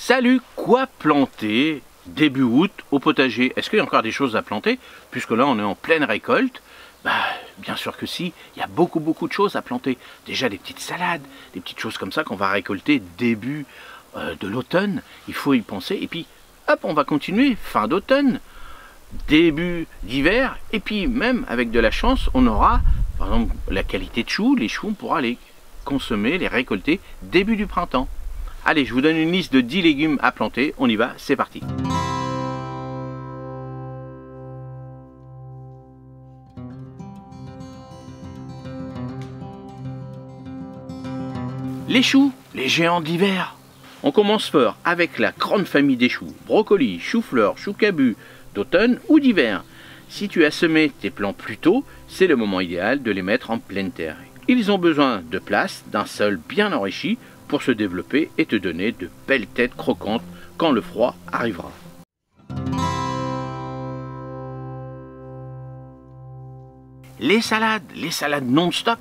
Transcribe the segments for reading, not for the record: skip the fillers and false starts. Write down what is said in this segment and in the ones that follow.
Salut, quoi planter début août au potager? Est-ce qu'il y a encore des choses à planter? Puisque là on est en pleine récolte. Bien sûr que si, il y a beaucoup de choses à planter. Déjà des petites salades, des petites choses comme ça qu'on va récolter début de l'automne. Il faut y penser. Et puis hop, on va continuer fin d'automne, début d'hiver. Et puis même avec de la chance, on aura par exemple la qualité de choux. Les choux, on pourra les consommer, les récolter début du printemps. Allez, je vous donne une liste de 10 légumes à planter. On y va, c'est parti. Les choux, les géants d'hiver. On commence fort avec la grande famille des choux. Brocolis, chou-fleur, chou-cabu, d'automne ou d'hiver. Si tu as semé tes plants plus tôt, c'est le moment idéal de les mettre en pleine terre. Ils ont besoin de place, d'un sol bien enrichi pour se développer et te donner de belles têtes croquantes quand le froid arrivera. Les salades non-stop.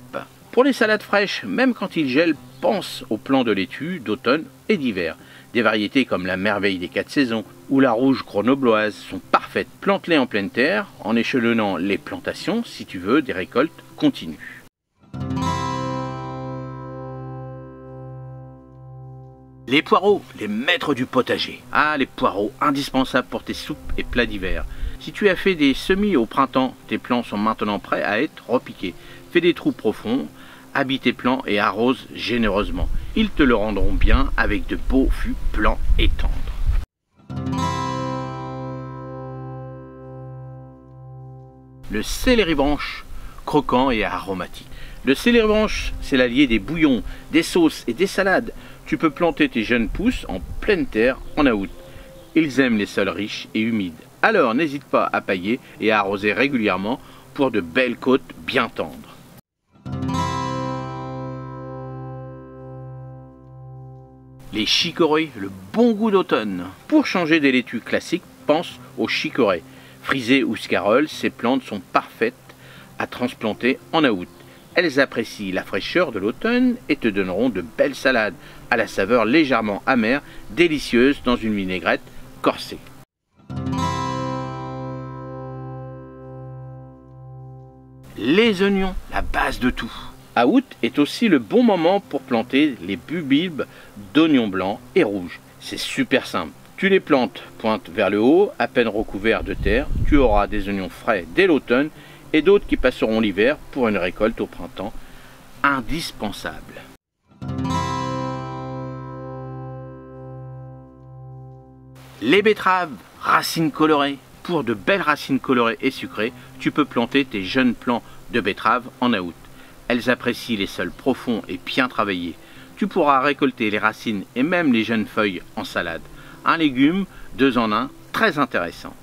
Pour les salades fraîches, même quand il gèle, pense aux plants de laitue d'automne et d'hiver. Des variétés comme la merveille des 4 saisons ou la rouge grenobloise sont parfaites. Plante-les en pleine terre en échelonnant les plantations si tu veux des récoltes continues. Les poireaux, les maîtres du potager. Ah, les poireaux, indispensables pour tes soupes et plats d'hiver. Si tu as fait des semis au printemps, tes plants sont maintenant prêts à être repiqués. Fais des trous profonds, habille tes plants et arrose généreusement. Ils te le rendront bien avec de beaux fûts blancs et tendres. Le céleri branche, croquant et aromatique. Le céleri branche, c'est l'allié des bouillons, des sauces et des salades. Tu peux planter tes jeunes pousses en pleine terre en août. Ils aiment les sols riches et humides. Alors n'hésite pas à pailler et à arroser régulièrement pour de belles côtes bien tendres. Les chicorées, le bon goût d'automne. Pour changer des laitues classiques, pense aux chicorées. Frisées ou scaroles, ces plantes sont parfaites à transplanter en août. Elles apprécient la fraîcheur de l'automne et te donneront de belles salades à la saveur légèrement amère, délicieuses dans une vinaigrette corsée. Les oignons, la base de tout. À août est aussi le bon moment pour planter les bulbes d'oignons blancs et rouges. C'est super simple. Tu les plantes pointe vers le haut, à peine recouverts de terre. Tu auras des oignons frais dès l'automne et d'autres qui passeront l'hiver pour une récolte au printemps. Indispensable. Les betteraves, racines colorées. Pour de belles racines colorées et sucrées, tu peux planter tes jeunes plants de betteraves en août. Elles apprécient les sols profonds et bien travaillés. Tu pourras récolter les racines et même les jeunes feuilles en salade. Un légume, 2 en 1, très intéressant.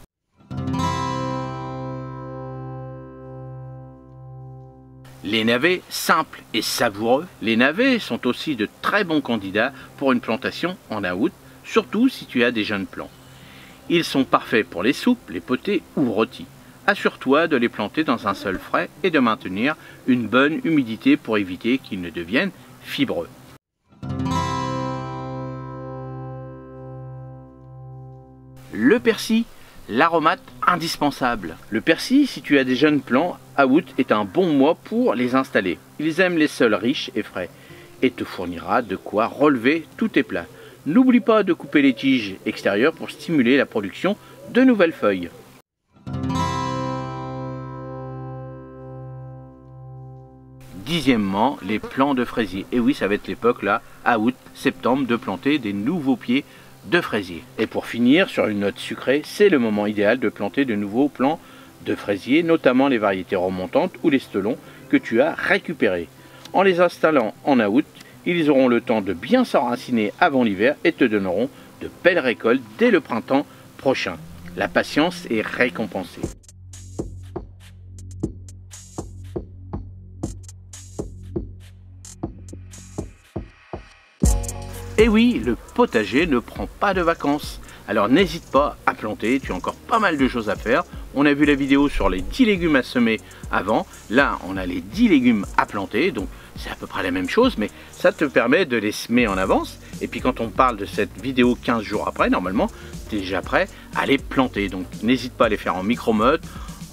Les navets, simples et savoureux. Les navets sont aussi de très bons candidats pour une plantation en août, surtout si tu as des jeunes plants. Ils sont parfaits pour les soupes, les potées ou rôtis. Assure-toi de les planter dans un sol frais et de maintenir une bonne humidité pour éviter qu'ils ne deviennent fibreux. Le persil, l'aromate indispensable. Le persil, si tu as des jeunes plants, à août est un bon mois pour les installer. Ils aiment les sols riches et frais et te fournira de quoi relever tous tes plats. N'oublie pas de couper les tiges extérieures pour stimuler la production de nouvelles feuilles. Dixièmement, les plants de fraisier. Et oui, ça va être l'époque là, à août, septembre, de planter des nouveaux pieds de fraisier. Et pour finir sur une note sucrée, c'est le moment idéal de planter de nouveaux plants de fraisier, notamment les variétés remontantes ou les stolons que tu as récupérés. En les installant en août, ils auront le temps de bien s'enraciner avant l'hiver et te donneront de belles récoltes dès le printemps prochain. La patience est récompensée. Et oui, le potager ne prend pas de vacances. Alors n'hésite pas à planter, tu as encore pas mal de choses à faire. On a vu la vidéo sur les 10 légumes à semer avant. Là, on a les 10 légumes à planter, donc c'est à peu près la même chose, mais ça te permet de les semer en avance Et puis quand on parle de cette vidéo 15 jours après, normalement, tu es déjà prêt à les planter. Donc n'hésite pas à les faire en micro-mode,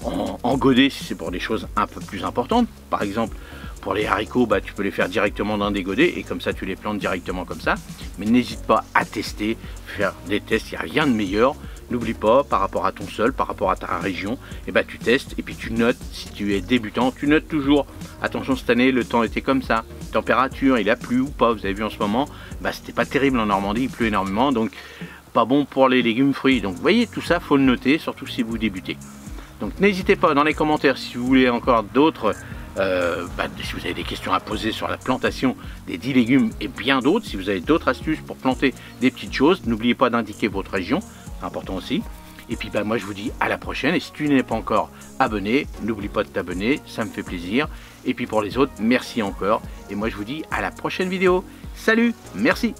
en godet si c'est pour des choses un peu plus importantes. Par exemple, pour les haricots, bah, tu peux les faire directement dans des godets et comme ça tu les plantes directement comme ça. Mais n'hésite pas à tester, faire des tests, il n'y a rien de meilleur. N'oublie pas, par rapport à ton sol, par rapport à ta région, et bah, tu testes et puis tu notes. Si tu es débutant, tu notes toujours. Attention, cette année, le temps était comme ça. Température, il a plu ou pas. Vous avez vu en ce moment, bah, c'était pas terrible en Normandie, il pleut énormément, donc pas bon pour les légumes, fruits. Donc vous voyez, tout ça, faut le noter, surtout si vous débutez. Donc n'hésitez pas dans les commentaires si vous voulez encore d'autres, si vous avez des questions à poser sur la plantation des 10 légumes et bien d'autres, si vous avez d'autres astuces pour planter des petites choses, n'oubliez pas d'indiquer votre région, c'est important aussi. Et puis moi je vous dis à la prochaine, et si tu n'es pas encore abonné, n'oublie pas de t'abonner, ça me fait plaisir. Et puis pour les autres, merci encore, et moi je vous dis à la prochaine vidéo. Salut, merci.